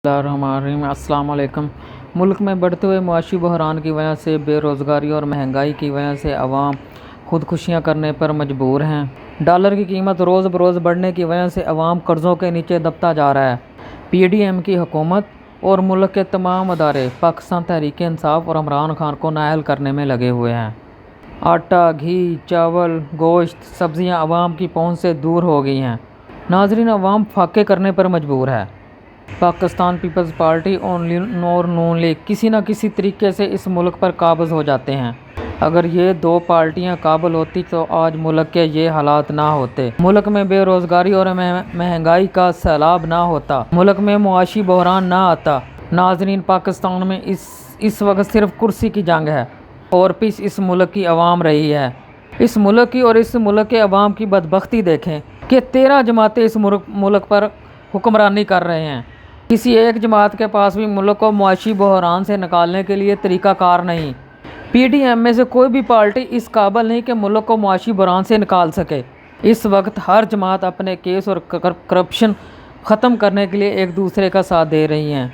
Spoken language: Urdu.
الرحمن السلام علیکم۔ ملک میں بڑھتے ہوئے معاشی بحران کی وجہ سے بے روزگاری اور مہنگائی کی وجہ سے عوام خودکشیاں کرنے پر مجبور ہیں۔ ڈالر کی قیمت روز بروز بڑھنے کی وجہ سے عوام قرضوں کے نیچے دبتا جا رہا ہے۔ پی ڈی ایم کی حکومت اور ملک کے تمام ادارے پاکستان تحریک انصاف اور عمران خان کو نااہل کرنے میں لگے ہوئے ہیں۔ آٹا، گھی، چاول، گوشت، سبزیاں عوام کی پہنچ سے دور ہو گئی ہیں۔ ناظرین، عوام فاقے کرنے پر مجبور ہے۔ پاکستان پیپلز پارٹی اور نون لیگ کسی نہ کسی طریقے سے اس ملک پر قابض ہو جاتے ہیں۔ اگر یہ دو پارٹیاں قابل ہوتی تو آج ملک کے یہ حالات نہ ہوتے، ملک میں بے روزگاری اور مہنگائی کا سیلاب نہ ہوتا، ملک میں معاشی بحران نہ آتا۔ ناظرین، پاکستان میں اس وقت صرف کرسی کی جنگ ہے اور پیچھے اس ملک کی عوام رہی ہے۔ اس ملک کی اور اس ملک کے عوام کی بدبختی دیکھیں کہ 13 جماعتیں اس ملک پر حکمرانی کر رہے ہیں۔ کسی ایک جماعت کے پاس بھی ملک کو معاشی بحران سے نکالنے کے لیے طریقہ کار نہیں۔ پی ڈی ایم میں سے کوئی بھی پارٹی اس قابل نہیں کہ ملک کو معاشی بحران سے نکال سکے۔ اس وقت ہر جماعت اپنے کیس اور کرپشن ختم کرنے کے لیے ایک دوسرے کا ساتھ دے رہی ہیں۔